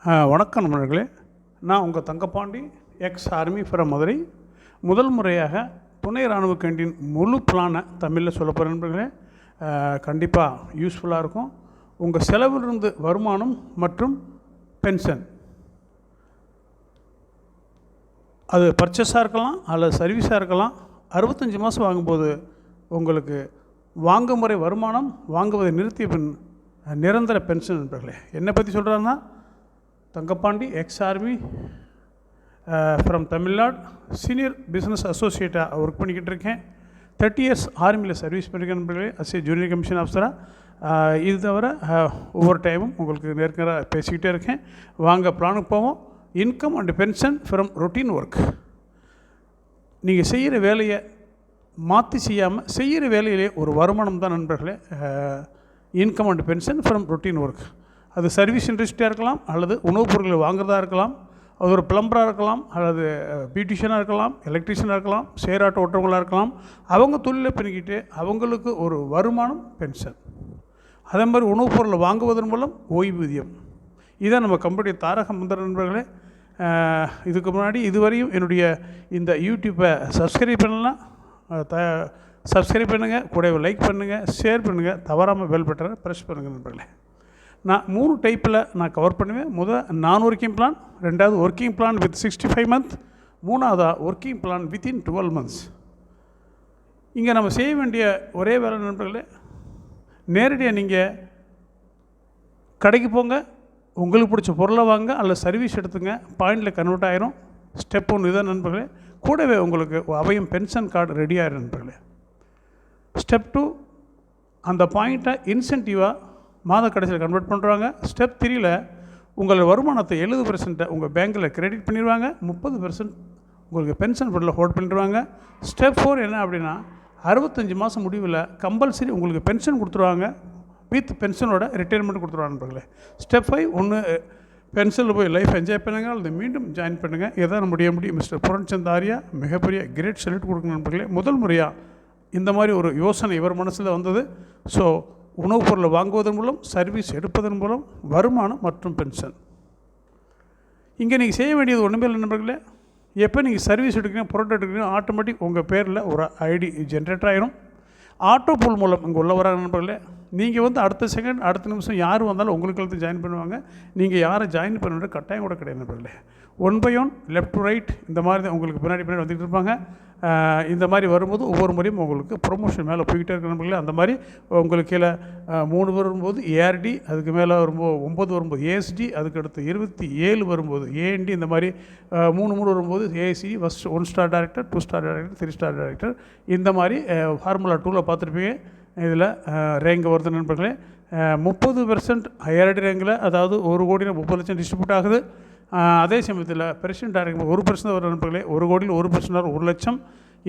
வணக்கம் நண்பர்களே. நான் உங்கள் Thangapandi, ex army from Madurai. முதல் முறையாக துணை இராணுவ கேண்டீன் முழு பிளானை தமிழில் சொல்ல போகிற நண்பர்களே, கண்டிப்பாக யூஸ்ஃபுல்லாக இருக்கும். உங்கள் செலவிலிருந்து வருமானம் மற்றும் பென்ஷன், அது பர்ச்சேஸாக இருக்கலாம் அல்லது சர்வீஸாக இருக்கலாம். 65 மாதம் வாங்கும்போது உங்களுக்கு வாங்கும் முறை வருமானம், வாங்குவதை நிறுத்திய பின் நிரந்தர பென்ஷன். நண்பர்களே, என்னை பற்றி சொல்கிறாருன்னா, Thangapandi ex army from Tamil Nadu, senior business அசோசியேட்டாக ஒர்க் பண்ணிக்கிட்டு இருக்கேன். 30 இயர்ஸ் ஆர்மியில் சர்வீஸ் பண்ணியிருக்கேன் நண்பர்களே, அஸ் ஏ ஜூனியர் கமிஷன் ஆஃபீஸராக. இது தவிர ஒவ்வொரு டைமும் உங்களுக்கு நேர்காணலாக பேசிக்கிட்டே இருக்கேன். வாங்க பிளானுக்கு போவோம். Income and pension from routine work. நீங்கள் செய்கிற வேலையை மாற்றி செய்யாமல் செய்கிற வேலையிலே ஒரு வருமானம் தான் நண்பர்களே income and pension from routine work. அது சர்வீஸ் இண்டஸ்ட்ரியாக இருக்கலாம், அல்லது உணவுப் பொருட்களை வாங்குறதா இருக்கலாம், அது ஒரு பிளம்பராக இருக்கலாம், அல்லது பியூட்டிஷியனாக இருக்கலாம், எலக்ட்ரிஷியனாக இருக்கலாம், சேராட்ட ஓட்டுறவங்களாக இருக்கலாம். அவங்க தொழிலை பண்ணிக்கிட்டு அவங்களுக்கு ஒரு வருமானம், பென்ஷன். அதே மாதிரி உணவுப் பொருளை வாங்குவதன் மூலம் ஓய்வூதியம். இதான் நம்ம கம்பெனி தாரக மந்திர நண்பர்களே. இதுக்கு முன்னாடி இதுவரையும் என்னுடைய இந்த யூடியூப்பை சப்ஸ்கிரைப் பண்ணலாம், சப்ஸ்கிரைப் பண்ணுங்கள், கூட லைக் பண்ணுங்கள், ஷேர் பண்ணுங்கள், தவறாமல் பெல் பட்டனை ப்ரெஸ் பண்ணுங்கள் நண்பர்களே. நான் 3 டைப்பில் நான் கவர் பண்ணுவேன். நான் ஒர்க்கிங் பிளான், ரெண்டாவது ஒர்க்கிங் பிளான் வித் 65 மந்த், மூணாவதாக ஒர்க்கிங் பிளான் வித்தின் 12 மந்த்ஸ். இங்கே நம்ம செய்ய வேண்டிய ஒரே வேலை நண்பர்களே, நேரடியாக நீங்கள் கடைக்கு போங்க, உங்களுக்கு பிடிச்ச பொருளை வாங்க அல்லது சர்வீஸ் எடுத்துங்க, பாயிண்டில் கன்வெர்ட் ஆகிரும். ஸ்டெப் 1 இதுதான் நண்பர்களே. கூடவே உங்களுக்கு அவையும் பென்ஷன் கார்டு ரெடி ஆகிடும் நண்பர்களே. ஸ்டெப் 2, அந்த பாயிண்ட்டை இன்சென்டிவாக மாத கடைசியில் கன்வெர்ட் பண்ணுறாங்க. ஸ்டெப் 3ல் உங்கள் வருமானத்தை 70% உங்கள் பேங்க்கில் கிரெடிட் பண்ணிடுவாங்க, 30% உங்களுக்கு பென்ஷன் ஃபண்டில் ஹோல்ட் பண்ணிடுவாங்க. ஸ்டெப் 4 என்ன அப்படின்னா, 65 மாதம் முடிவில் கம்பல்சரி உங்களுக்கு பென்ஷன் கொடுத்துருவாங்க, வித் பென்ஷனோட ரிட்டையர்மெண்ட் கொடுத்துருவாங்க நண்பர்களே. ஸ்டெப் 5, ஒன்று பென்ஷனில் போய் லைஃப் என்ஜாய் பண்ணுங்கள் அல்லது மீண்டும் ஜாயின் பண்ணுங்கள். இதான் நம்முடைய மிஸ்டர் புரண்சந்த் ஆர்யா. மிகப்பெரிய கிரேட் சல்யூட் கொடுக்கணும் நண்பர்களே. முதல் முறையாக இந்த மாதிரி ஒரு யோசனை இவர் மனசில் வந்தது. ஸோ உணவுப் பொருளை வாங்குவதன் மூலம், சர்வீஸ் எடுப்பதன் மூலம் வருமானம் மற்றும் பென்ஷன். இங்கே நீங்கள் செய்ய வேண்டியது ஒன்றுமே இல்லை நண்பர்களே. எப்போ நீங்கள் சர்வீஸ் எடுக்கிறீங்க, பொருட்கள் எடுக்கிறீங்க, ஆட்டோமேட்டிக் உங்கள் பேரில் ஒரு ஐடி ஜென்ரேட் ஆகிடும். ஆட்டோ பூல் மூலம் இங்கே உள்ள வராங்க நண்பர்களே. நீங்கள் அடுத்த செகண்ட், அடுத்த நிமிஷம் யார் வந்தாலும் உங்களுக்கு எடுத்து ஜாயின் பண்ணுவாங்க. நீங்கள் யாரை ஜாயின் பண்ணுற கட்டாயம் கூட கிடையாது நண்பர்களே. 1 by 1 லெஃப்ட் டு ரைட் இந்த மாதிரி தான் உங்களுக்கு பின்னாடி வந்துகிட்டு இருப்பாங்க. இந்த மாதிரி வரும்போது ஒவ்வொரு முறையும் உங்களுக்கு ப்ரொமோஷன் மேலே போய்கிட்டே இருக்க நண்பர்களே. அந்த மாதிரி உங்களுக்கு கீழே 3 வரும்போது ஏஆர்டி, அதுக்கு மேலே வரும்போது 9 வரும்போது ஏஎஸ்டி, அதுக்கு அடுத்து 27 வரும்போது ஏஎன்டி, இந்த மாதிரி 3 வரும்போது ASC, first 1 star director, 2 star director, 3 star director. இந்த மாதிரி ஃபார்முலா 2ல் பார்த்துருப்பீங்க. இதில் ரேங்க் வருது நண்பர்களே. 30% ஏஆர்டி ரேங்கில், அதாவது 1 கோடியில் 30 லட்சம் டிஸ்ட்ரிபியூட் ஆகுது. அதே சமயத்தில் பெர்சன்ட் டைரக்ட் 1% வர நண்பர்களே. 1 கோடியில் 1% 1 லட்சம்.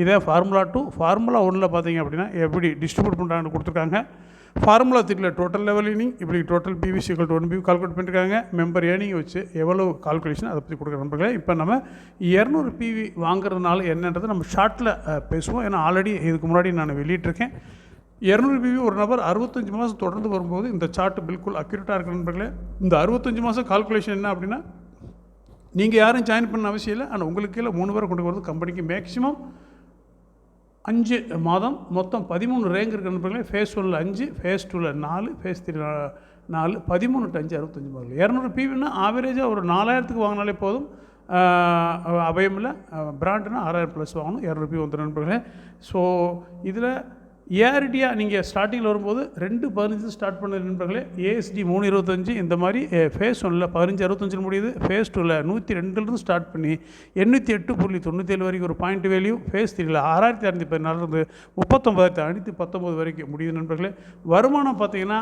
இதே ஃபார்முலா 2. ஃபார்முலா 1ல் பார்த்தீங்க அப்படின்னா எப்படி டிஸ்ட்ரிபியூட் பண்ணுறாங்கன்னு கொடுத்துருக்காங்க. ஃபார்முலா 3ல் டோட்டல் லெவல் ஏர்னிங், இப்படி டோட்டல் பிவிசி = 1 பிவி கால்குலேட் பண்ணியிருக்காங்க. மெம்பர் ஏர்னிங் வச்சு எவ்வளோ கால்குலேஷன் அதை பற்றி கொடுக்குற நண்பர்களே. இப்போ நம்ம 200 பிவி வாங்குறதுனால என்னன்றதை நம்ம ஷார்ட்டில் பேசுவோம். ஏன்னா ஆல்ரெடி இதுக்கு முன்னாடி நான் வெளியிட்டிருக்கேன். 200 பிவி ஒரு நபர் 65 மாதம் தொடர்ந்து வரும்போது இந்த சார்ட் பில்குல் அக்யூரேட்டாக இருக்கிற நண்பர்களே. இந்த 65 மாதம் கால்குலேஷன் என்ன அப்படின்னா, நீங்கள் யாரும் ஜாயின் பண்ண அவசியம் இல்லை. ஆனால் உங்களுக்கு கீழே 3 பேரை கொண்டு வரது கம்பெனிக்கு மேக்ஸிமம் 5 மாதம், மொத்தம் 13 ரேங்க் இருக்கிற நண்பர்களே. ஃபேஸ் 1ல் 5, ஃபேஸ் 2ல் 4, ஃபேஸ் 3 4, 13 × 5 65 மாதம். 200 பிவின்னா ஆவரேஜாக ஒரு 4000க்கு வாங்கினாலே போதும். அபயமில் பிராண்டுனா 6000 ப்ளஸ் வாங்கணும். 200 பிவி வந்து நண்பர்களே. ஸோ இதில் ஏஆர்டியாக நீங்கள் ஸ்டார்டிங்கில் வரும்போது 2.15 ஸ்டார்ட் பண்ண நண்பர்களே. ஏஎஸ்டி 3.25, இந்த மாதிரி ஃபேஸ் 1ல் 15.65 முடியுது. ஃபேஸ் 2ல் 102 ஸ்டார்ட் பண்ணி 808.97 வரைக்கும் ஒரு பாயிண்ட் வேல்யூ. ஃபேஸ் 3ல் 6614 39,519 வரைக்கும் முடியுது நண்பர்களே. வருமானம் பார்த்தீங்கன்னா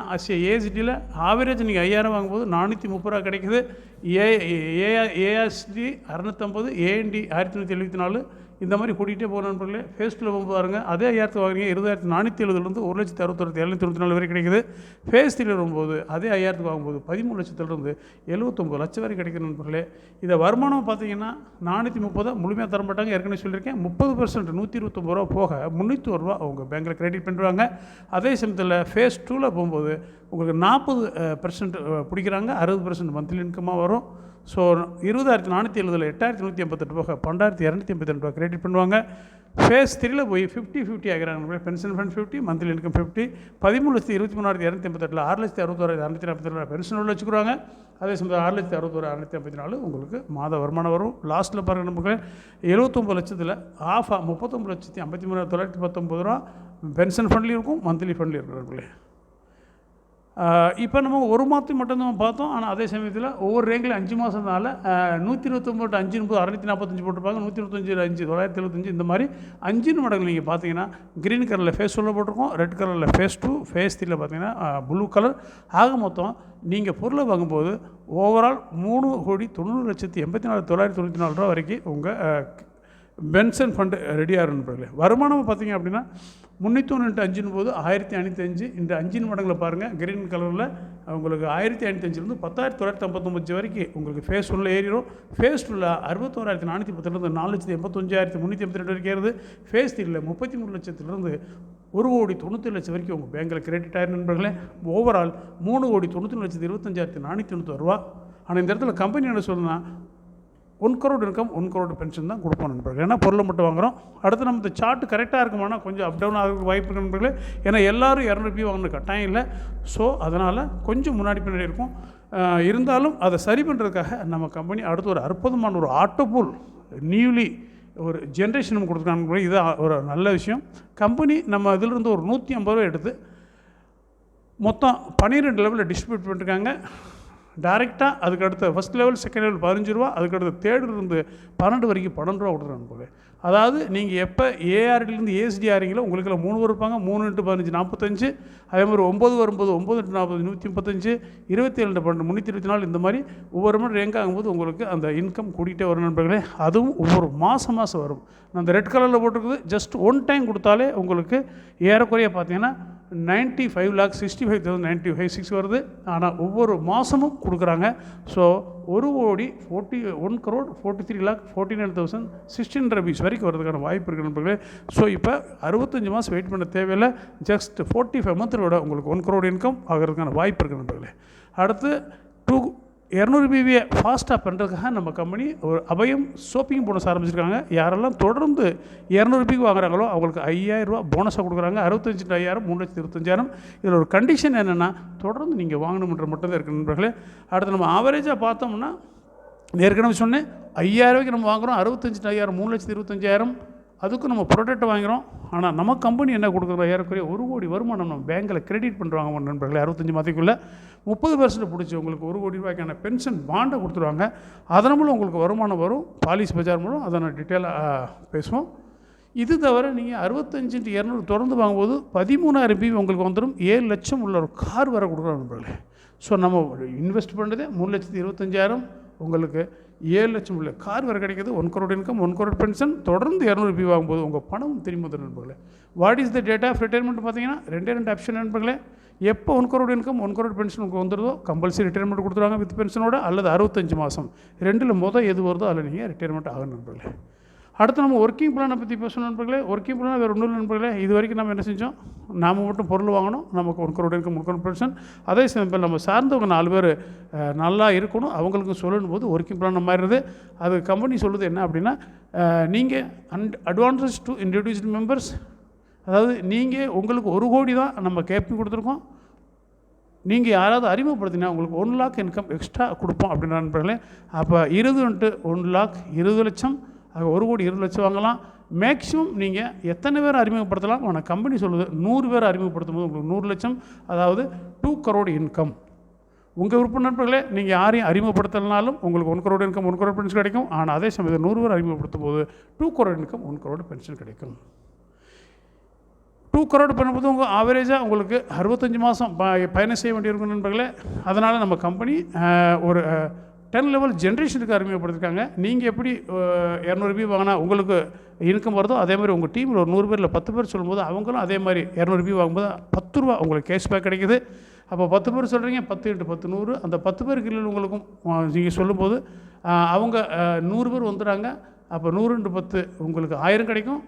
ஏஎஸ்டியில் ஆவரேஜ் நீங்கள் 5000 வாங்கும்போது 430 ரூபா கிடைக்குது. ஏஎஸ்டி 650, ஏஎன்டி 1174, இந்த மாதிரி கூட்டிகிட்டே போகிற நண்பர்களே. ஃபேஸ் 2ல் பாருங்கள், அதே 5000 வாங்குறீங்க, 20,470 1,61,724 வரை கிடைக்குது. ஃபேஸ் 3ல் வரும்போது அதே 5000 வாங்கும்போது 13 லட்சத்துலேருந்து 79 லட்சம் வரை கிடைக்கிற நண்பர்களே. இதை வருமானம் பார்த்தீங்கன்னா 430 முழுமையாக தர மாட்டாங்க, ஏற்கனவே சொல்லியிருக்கேன். 30% 129 ரூபா போக 301 ரூபா அவங்க பேங்க்கில் கிரெடிட் பண்ணுறாங்க. அதே சமயத்தில் ஃபேஸ் 2ல் போகும்போது உங்களுக்கு 40% பிடிக்கிறாங்க, 60% மந்த்லி இன்கமாக வரும். ஸோ 20,470 8,188 போக 12,282 ரூபா கிரெடிட் பண்ணுவாங்க. ஃபேஸ் 3ல போய் 50-50 ஆகிறாங்க. Pension fund 50, monthly income 50. 13,23,288 6,61,644 pension உள்ள வச்சுக்கிறாங்க. அதே சமயம் 6,61,654 உங்களுக்கு மாத வருமானம் வரும். லாஸ்ட்டில் பாருங்கள், நமக்கு 79 லட்சத்தில் ஆஃபாக 39,53,919 ரூபா பென்ஷன் ஃபண்ட்லேயும் இருக்கும், மந்த்லி ஃபண்ட்லேயும் இருக்கிறாங்களே. இப்போ நம்ம ஒரு மாதத்துக்கு மட்டும்தான் பார்த்தோம். ஆனால் அதே சமயத்தில் ஒவ்வொரு ரேங்கில் 5 மாதம்னால 129 5 30 645 போட்டிருப்பாங்க. 125 5 975 இந்த மாதிரி 5 மடங்கு நீங்கள் பார்த்தீங்கன்னா க்ரீன் கலரில் ஃபேஸ் உள்ள போட்டிருக்கோம், ரெட் கலரில் ஃபேஸ் 2, ஃபேஸ் 3ல பார்த்தீங்கன்னா ப்ளூ கலர். ஆக மொத்தம் நீங்கள் பொருளை வாங்கும்போது ஓவரால் 3,90,84,994 ரூபா வரைக்கும் உங்கள் பென்ஷன் ஃபண்டு ரெடியாக இருக்கணும். வருமானம் பார்த்தீங்க அப்படின்னா 395 5 போது 1505 இந்த 5 மடங்கில் பாருங்கள். கிரீன் கலரில் உங்களுக்கு 1505 10,959 வரைக்கும் உங்களுக்கு ஃபேஸ் 1ல ஏறிடும். ஃபேஸ் 2ல 61,410 4,85,382 வரைக்கும் ஏறுது. ஃபேஸ் 3ல 33 லட்சத்துலேருந்து 1,90,00,000 வரைக்கும் உங்கள் பேங்கில் கிரெடிட் ஆயிரும் நண்பர்களே. ஓவரால் 3,93,25,490 ரூபா. ஆனால் இந்த இடத்துல கம்பெனி என்ன சொல்லுன்னா 1 crore இன்கம் 1 crore பென்ஷன் தான் கொடுப்போம் நண்பர்கள். ஏன்னா பொருளை மட்டும் வாங்குகிறோம். அடுத்து நம்ம இந்த சார்ட் கரெக்டாக இருக்குமானா கொஞ்சம் அப் டவுன் ஆகிறதுக்கு வாய்ப்பு இருக்கு நண்பர்களே. ஏன்னா எல்லோரும் 200 ரூபாய் வாங்கணும் கட்டாயம் இல்லை. ஸோ அதனால் கொஞ்சம் முன்னாடி பின்னாடி இருக்கும். இருந்தாலும் அதை சரி பண்ணுறதுக்காக நம்ம கம்பெனி அடுத்து ஒரு அற்புதமான ஒரு ஆட்டோபூல் நியூலி ஒரு ஜென்ரேஷன் நம்ம கொடுத்துருக்காங்க. இது ஒரு நல்ல விஷயம். கம்பெனி நம்ம இதிலிருந்து ஒரு 150 ரூபா எடுத்து மொத்தம் 12 லெவலில் டிஸ்ட்ரிபியூட் பண்ணியிருக்காங்க. டைரெக்டாக அதுக்கு அடுத்த ஃபஸ்ட் லெவல், செகண்ட் லெவல் 15 ரூபா, அதுக்கடுத்த தேர்டிலிருந்து 12 வரைக்கும் 12 ரூபா கொடுத்துருக்காங்க போல. அதாவது நீங்கள் எப்போ ஏஆர்டிலேருந்து ஏஎஸ்டி ஆகிறீங்களோ உங்களுக்கு 3 இருப்பாங்க. 3 × 15 45. அதே மாதிரி 9 வரும்போது 9 × 40 135, 27 × 12 324. இந்த மாதிரி ஒவ்வொரு மணி ரேங்க் ஆகும்போது உங்களுக்கு அந்த இன்கம் கூட்டிகிட்டே வரும் நண்பர்களே. அதுவும் ஒவ்வொரு மாதம் வரும். நான் அந்த ரெட் கலரில் போட்டிருக்குது ஜஸ்ட் ஒன் டைம் கொடுத்தாலே உங்களுக்கு ஏறக்குறைய பார்த்தீங்கன்னா 95,65,956 வருது. ஆனால் ஒவ்வொரு மாதமும் கொடுக்குறாங்க. ஸோ 1,43,43,49,16 rupees வரைக்கும் வரதுக்கான வாய்ப்பு இருக்குது நண்பர்களே. ஸோ இப்போ 65 மாதம் வெயிட் பண்ண தேவையில்லை. ஜஸ்ட் 45 மந்த்தோட உங்களுக்கு 1 crore இன்கம் ஆகிறதுக்கான வாய்ப்பு இருக்குது நண்பர்களே. அடுத்து 200 ரூபாயை ஃபாஸ்ட்டாக பண்ணுறதுக்காக நம்ம கம்பெனி ஒரு அபயம் ஷாப்பிங் போனஸ் ஆரம்பிச்சிருக்காங்க. யாரெல்லாம் தொடர்ந்து 200 ரூபாய்க்கு வாங்குறாங்களோ அவங்களுக்கு 5,000 ரூபா போனஸாக கொடுக்குறாங்க. 65,000 3,25,000. இதில் ஒரு கண்டிஷன் என்னென்னா தொடர்ந்து நீங்கள் வாங்கணுன்ற மட்டும்தான் இருக்குது நண்பர்களே. அடுத்து நம்ம ஆவரேஜாக பார்த்தோம்னா ஏற்கனவே சொன்னேன் 5,000 ரூபாய்க்கு நம்ம வாங்குகிறோம். 65,000 3,25,000 அதுக்கும் நம்ம ப்ராடக்ட்டை வாங்குகிறோம். ஆனால் நம்ம கம்பெனி என்ன கொடுக்குறோம், ஏறக்குறைய 1 கோடி வருமானம் நம்ம பேங்கில் கிரெடிட் பண்ணுறாங்க நண்பர்களே. 65 மாதத்துக்குள்ளே 30% பிடிச்சி உங்களுக்கு 1 கோடி ரூபாய்க்கான பென்ஷன் பாண்டை கொடுத்துருவாங்க. அதன் மூலம் உங்களுக்கு வருமானம் வரும். பாலிசி பஜார் மூலம் அதை நான் டீட்டெயிலாக பேசுவோம். இது தவிர நீங்கள் 65 × 200 தொடர்ந்து வாங்கும்போது 13,000 ரூபாய் உங்களுக்கு வந்துடும். 7 லட்சம் உள்ள ஒரு கார் வர கொடுக்குறோம் நண்பர்களே. ஸோ நம்ம இன்வெஸ்ட் பண்ணுறது 3,25,000 உங்களுக்கு 7 லட்சம் உள்ள கார் வர கிடைக்கிது. 1 crore இன்கம் 1 crore பென்ஷன். தொடர்ந்து 200 ரூபாய் வாங்கும்போது உங்கள் பணம் திரும்ப வந்துடும் நண்பர்களே. What is the date of retirement பார்த்தீங்கன்னா 2 ஆப்ஷன் நண்பர்களே. எப்போ 1 crore இன்கம் 1 crore பென்ஷன் உங்களுக்கு வந்துடுதோ கம்பல்சரி ரிட்டையர்மெண்ட் கொடுத்துருவாங்க வித் பென்ஷனோட, அல்லது 65 மாதம் 2ல் எது வருதோ அதில் நீங்கள் ரிட்டையர்மெண்ட் ஆகணும் நண்பர்களே. அடுத்து நம்ம ஒர்க்கிங் பிளானை பற்றி பேசணும் நண்பர்களே. ஒர்க்கிங் பிளான் வேறு ஒன்றும் இல்லை நண்பர்களே. இது வரைக்கும் நம்ம என்ன செஞ்சோம், நாம் மட்டும் பொருள் வாங்கணும், நமக்கு 1 crore இன்கம் 1 crore பென்ஷன். அதே சமயம் நம்ம சார்ந்தவங்க 4 பேர் நல்லா இருக்கணும், அவங்களுக்கும் சொல்லணும் போது ஒர்க்கிங் பிளான் மாறிடுது. அது கம்பெனி சொல்லுது என்ன அப்படின்னா, நீங்கள் அட்வான்டேஜ் டு இண்டிவிஜுவல் மெம்பர்ஸ், அதாவது நீங்கள் உங்களுக்கு 1 கோடி தான் நம்ம கேப்பி கொடுத்துருக்கோம். நீங்கள் யாராவது அறிமுகப்படுத்தினா உங்களுக்கு 1 lakh இன்கம் எக்ஸ்ட்ரா கொடுப்போம் அப்படின்னு நண்பர்களே. அப்போ 20 × 1 lakh 20 லட்சம். 1 கோடி 20 லட்சம் வாங்கலாம். மேக்ஸிமம் நீங்கள் எத்தனை பேர் அறிமுகப்படுத்தலாம், ஆனால் கம்பெனி சொல்லுது 100 பேர் அறிமுகப்படுத்தும் போது உங்களுக்கு 100 லட்சம், அதாவது 2 crore இன்கம். உங்கள் விருப்ப நண்பர்களே, நீங்கள் யாரையும் அறிமுகப்படுத்தலனாலும் உங்களுக்கு 1 crore இன்கம் 1 crore பென்ஷன் கிடைக்கும். ஆனால் அதே சமயத்தில் 100 பேர் அறிமுகப்படுத்தும் போது 2 crore இன்கம் 1 crore பென்ஷன் கிடைக்கும். 2 crore பண்ணும்போது உங்கள் ஆவரேஜாக உங்களுக்கு 65 மாதம் பயணம் செய்ய வேண்டியிருக்கும் நண்பர்களே. அதனால் நம்ம கம்பெனி ஒரு 10 லெவல் ஜென்ரேஷனுக்கு அறிமுகப்படுத்திருக்காங்க. நீங்கள் எப்படி 200 ரூபாய் வாங்கினா உங்களுக்கு இன்கம் வருதோ அதே மாதிரி உங்கள் டீமில் ஒரு 100 பேரில் 10 பேர் சொல்லும்போது அவங்களும் அதே மாதிரி 200 ரூபாய் வாங்கும்போது 10 ரூபா உங்களுக்கு கேஷ்பேக் கிடைக்குது. அப்போ 10 பேர் சொல்கிறீங்க, 10 × 10 100. அந்த 10 பேருக்கு இல்லை உங்களுக்கும் நீங்கள் சொல்லும்போது அவங்க 100 பேர் வந்துடுறாங்க. அப்போ 100 × 10 உங்களுக்கு 1000 கிடைக்கும்.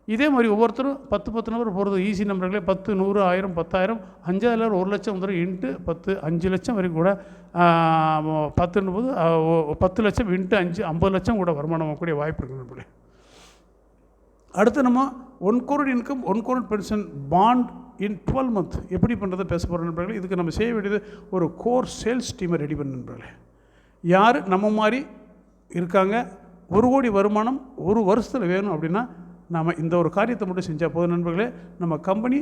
இதே மாதிரி ஒவ்வொருத்தரும் 10 நம்பர் போகிறது ஈஸி நம்பர்களே. 10 100 1000 10,000 5,000 1 லட்சம் வந்துடும். இன்ட்டு 10 5 லட்சம் வரைக்கும் கூட 10 போது 10 லட்சம் இன்ட்டு 5 50 லட்சம் கூட வருமானம் வாங்கக்கூடிய வாய்ப்பு இருக்குது நண்பர்களே. அடுத்து நம்ம 1 crore income 1 crore pension bond in 12 month எப்படி பண்ணுறதை பேச போகிற நண்பர்களே. இதுக்கு நம்ம செய்ய வேண்டியது ஒரு கோர் சேல்ஸ் டீமை ரெடி பண்ண நண்பர்களே. யார் நம்ம மாதிரி இருக்காங்க, 1 கோடி வருமானம் ஒரு வருஷத்தில் வேணும் அப்படின்னா நம்ம இந்த ஒரு காரியத்தை மட்டும் செஞ்சால் போதும் நண்பர்களே. நம்ம கம்பெனி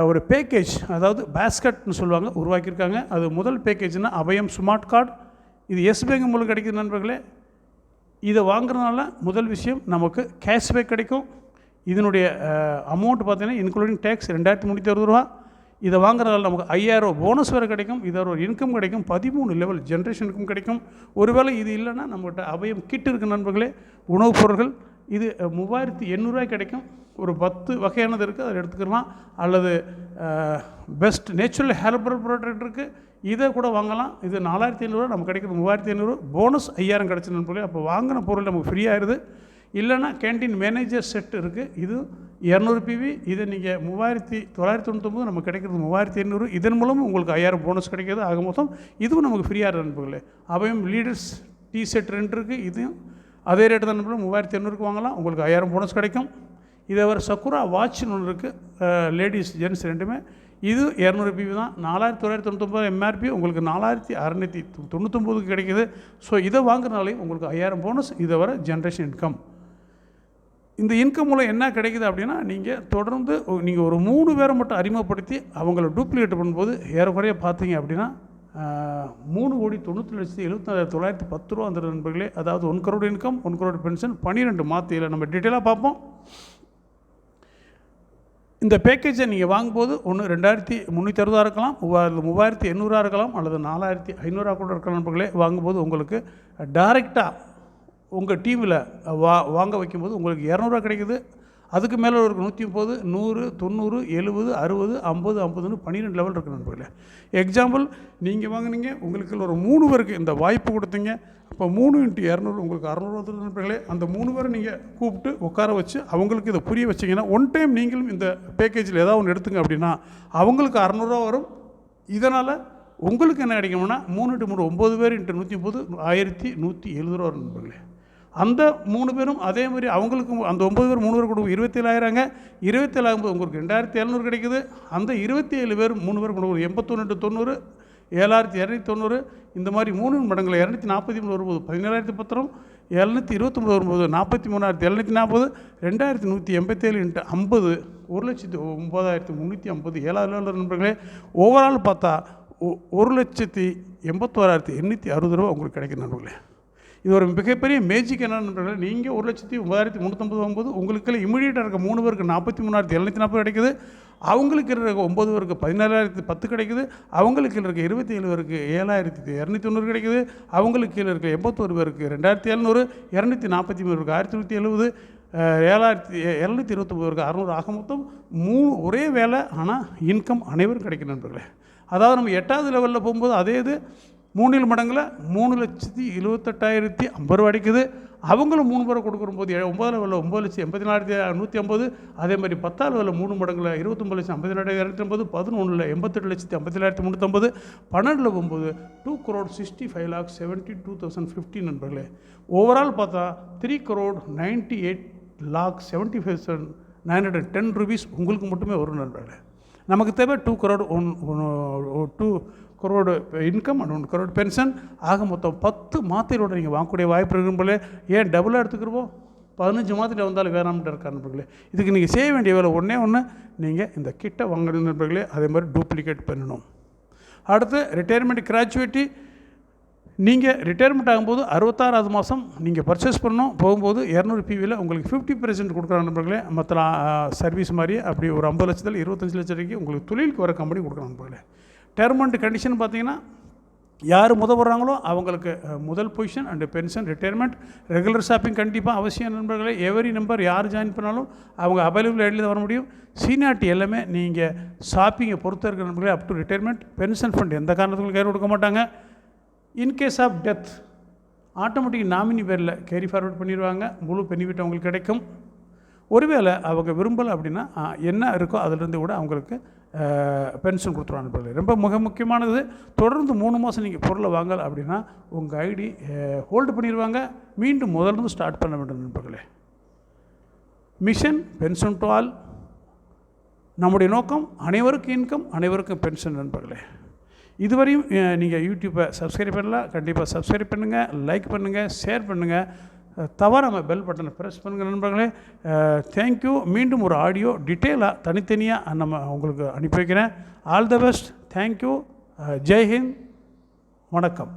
ஒரு பேக்கேஜ், அதாவது பேஸ்கட்னு சொல்லுவாங்க, உருவாக்கியிருக்காங்க. அது முதல் பேக்கேஜ்னால் அபயம் ஸ்மார்ட் கார்டு. இது எஸ் பேங்க் மூலம் கிடைக்குது நண்பர்களே. இதை வாங்குறதுனால முதல் விஷயம் நமக்கு கேஷ்பேக் கிடைக்கும். இதனுடைய அமௌண்ட் பார்த்திங்கன்னா இன்க்ளூடிங் டேக்ஸ் 2360 ரூபா. இதை வாங்குறதால நமக்கு 5000 போனஸ் வேறு கிடைக்கும். இதில் ஒரு இன்கம் கிடைக்கும், 13 லெவல் ஜென்ரேஷனுக்கும் கிடைக்கும். ஒருவேளை இது இல்லைன்னா நம்மகிட்ட அபயம் கிட் இருக்குது நண்பர்களே, உணவுப் பொருட்கள். இது 3800 கிடைக்கும். ஒரு 10 வகையானது இருக்குது, அதை எடுத்துக்கலாம். அல்லது பெஸ்ட் நேச்சுரல் ஹெர்பல் ப்ராடக்ட் இருக்குது, இதை கூட வாங்கலாம். இது 4500 நமக்கு கிடைக்கிறது 3500, போனஸ் 5000 கிடச்சி நண்பர்களே. அப்போ வாங்கின பொருள் நமக்கு ஃப்ரீ ஆயிடுது. இல்லைன்னா கேன்டீன் மேனேஜர் செட் இருக்குது, இது 200 PV. இது நீங்கள் 3999 நமக்கு கிடைக்கிறது 3500. இதன் மூலம் உங்களுக்கு 5000 போனஸ் கிடைக்கிது. ஆக மொத்தம் இதுவும் நமக்கு ஃப்ரீயாக நண்பர்களே. அவையும் லீடர்ஸ் டீ செட் 2 இருக்குது, இதுவும் அதே ரேட்டு தான் நண்பர்கள் 3800க்கு வாங்கலாம், உங்களுக்கு 5000 போனஸ் கிடைக்கும். இதை வர சக்குரா வாட்ச்னு ஒன்று இருக்குது, லேடிஸ் ஜென்ட்ஸ் ரெண்டுமே. இது 200 PV தான், 4999 MRP, உங்களுக்கு 4699க்கு கிடைக்கிது. ஸோ இதை வாங்குறதுனாலே உங்களுக்கு 5000 போனஸ், இதை வர ஜென்ரேஷன் இன்கம். இந்த இன்கம் மூலம் என்ன கிடைக்குது அப்படின்னா, நீங்கள் தொடர்ந்து நீங்கள் ஒரு 3 பேரை மட்டும் அறிமுகப்படுத்தி அவங்கள டூப்ளிகேட் பண்ணும்போது ஏறக்குறைய பார்த்தீங்க அப்படின்னா 3,90,74,910 ரூபா அந்த நண்பர்களே. அதாவது 1 crore இன்கம் 1 crore பென்ஷன் 12 மாதத்தில் நம்ம டீட்டெயிலாக பார்ப்போம். இந்த பேக்கேஜை நீங்கள் வாங்கும்போது ஒன்று 2360 இருக்கலாம், 3800 இருக்கலாம், அல்லது 4500 கூட இருக்கலாம் நண்பர்களே. வாங்கும்போது உங்களுக்கு டைரெக்டாக உங்கள் டீமில் வாங்க வைக்கும்போது உங்களுக்கு 200 கிடைக்குது. அதுக்கு மேலே ஒரு 130, 100, 90, 70, 60, 50, 50ன்னு 12 லெவல் இருக்குது நண்பர்களே. எக்ஸாம்பிள், நீங்கள் வாங்கினீங்க, உங்களுக்கு ஒரு 3 பேருக்கு இந்த வாய்ப்பு கொடுத்தீங்க. அப்போ 3 × 200 உங்களுக்கு 600 வந்துடும் நண்பர்களே. அந்த 3 பேரை நீங்கள் கூப்பிட்டு உட்கார வச்சு அவங்களுக்கு இதை புரிய வச்சிங்கன்னா, ஒன் டைம் நீங்களும் இந்த பேக்கேஜில் ஏதாவது ஒன்று எடுத்துங்க அப்படின்னா அவங்களுக்கு 600 ரூபா வரும். இதனால் உங்களுக்கு என்ன கிடைக்கும்னா 3 × 3 9 பேர் × 130 1170 ரூபா வரும் நண்பர்களே. அந்த 3 பேரும் அதே மாதிரி அவங்களுக்கு அந்த 9 பேர் 3 பேர் கொடுக்கும் 27,000ங்க. 27 ஆகும்போது உங்களுக்கு 2700 கிடைக்குது. அந்த 27 பேர் 3 பேர் கொடுக்கும் 81 × 90 7290. இந்த மாதிரி 3 மடங்கில் 243 வரும்போது 17,010, 729 வரும்போது 43,740, 2187 × 50 1,09,350 7,000 நண்பர்களே. ஓவரால் பார்த்தா 1,81,860 ரூபா உங்களுக்கு கிடைக்கும் நண்பர்களே. இது ஒரு மிகப்பெரிய மேஜிக் என்ன நண்பர்களே. நீங்கள் 1,09,350 வாங்கும்போது உங்களுக்கு இமீடியட்டாக இருக்க 3 பேருக்கு 43,740 கிடைக்குது. அவங்களுக்கு இருக்க 9 பேருக்கு 17,010 கிடைக்குது. அவங்களுக்கு இருக்க 27 பேருக்கு 7,290 கிடைக்குது. அவங்களுக்கு கீழே இருக்க 81 பேருக்கு 2,700, 243 பேருக்கு 1,170, 7,729 பேருக்கு 600. ஆக மொத்தம் 3 ஒரே வேலை, ஆனால் இன்கம் அனைவரும் கிடைக்கும் நண்பர்களே. அதாவது நம்ம 8வது லெவலில் போகும்போது அதே இது 3 மடங்கில் 3,78,050 ரூபா கிடைக்குது. அவங்களும் 3 பேரை கொடுக்கும்போது 9வது லெவலில் 9,84,150. அதே மாதிரி 10வது லெவலில் 3 மடங்கில் 29,54,250, 11ல் 88,57,350, 12ல் போகும்போது 2,65,72,050 நண்பர்களே. ஓவரால் பார்த்தா 3,98,75,910 ரூபீஸ் உங்களுக்கு மட்டுமே வரும் நண்பர்களே. நமக்கு தேவை 2 crore income and 1 crore pension. ஆக மொத்தம் 10 மாத்திரையோட நீங்கள் வாங்கக்கூடிய வாய்ப்பு இருக்கும்போது ஏன் டபுளாக எடுத்துக்கிறோம், 15 மாத்திரை வந்தாலும் வேணாம்ட்டு இருக்கார் நண்பர்களே. இதுக்கு நீங்கள் செய்ய வேண்டிய வேலை ஒன்றே ஒன்று, நீங்கள் இந்த கிட்டை வாங்கணும் நண்பர்களே. அதே மாதிரி டூப்ளிகேட் பண்ணணும். அடுத்து ரிட்டையர்மெண்ட் கிராஜுவேட்டி. நீங்கள் ரிட்டையர்மெண்ட் ஆகும்போது 66வது மாதம் நீங்கள் பர்ச்சேஸ் பண்ணணும். போகும்போது 200 PVயில் உங்களுக்கு 50% கொடுக்குறாங்க நண்பர்களே. மற்ற சர்வீஸ் மாதிரி அப்படி ஒரு 50 லட்சத்தில் 25 லட்சம் வரைக்கும் உங்களுக்கு தொழிலுக்கு வர கம்பெனி கொடுக்குறாங்க நண்பர்களே. டேர்ம் அண்ட் கண்டிஷன் பார்த்தீங்கன்னா, யார் வர்றாங்களோ அவங்களுக்கு முதல் position and pension, retirement. Regular shopping கண்டிப்பாக அவசியம் நண்பர்களே. எவரி நம்பர் யார் ஜாயின் பண்ணாலும் அவங்க அவைலபிள் ஐடியில் தான் வர முடியும். சீனியாரிட்டி எல்லாமே நீங்கள் ஷாப்பிங்கை பொறுத்த இருக்கிற நண்பர்களே. Up to retirement. Pension fund எந்த காரணத்துக்கும் கேர் கொடுக்க மாட்டாங்க. In case of death automatic nominee பேரில் கேரி ஃபார்வர்ட் பண்ணிடுவாங்க. முழு பெனிஃபிட் அவங்களுக்கு கிடைக்கும். ஒருவேளை அவங்க விரும்பலை அப்படின்னா என்ன இருக்கோ அதிலிருந்து கூட அவங்களுக்கு பென்ஷன் கொடுத்துருவாங்க நண்பர்களே. ரொம்ப மிக முக்கியமானது, தொடர்ந்து 3 மாதம் நீங்கள் பொருளை வாங்கலை அப்படின்னா உங்கள் ஐடி ஹோல்டு பண்ணிடுவாங்க, மீண்டும் முதல்ல ஸ்டார்ட் பண்ண வேண்டும் நண்பர்களே. Mission pension to all. நம்முடைய நோக்கம் அனைவருக்கும் இன்கம், அனைவருக்கும் பென்ஷன் நண்பர்களே. இதுவரையும் நீங்கள் யூடியூப்பை சப்ஸ்கிரைப் பண்ணலாம், கண்டிப்பாக சப்ஸ்கிரைப் பண்ணுங்கள், லைக் பண்ணுங்கள், ஷேர் பண்ணுங்கள், தவறாமல் பெல் பட்டனை ப்ரெஸ் பண்ணுங்கள் நண்பர்களே. தேங்க்யூ. மீண்டும் ஒரு ஆடியோ டீட்டெயிலாக தனித்தனியாக நம்ம உங்களுக்கு அனுப்பி வைக்கிறேன். All the best. தேங்க்யூ. ஜெய்ஹிந்த். வணக்கம்.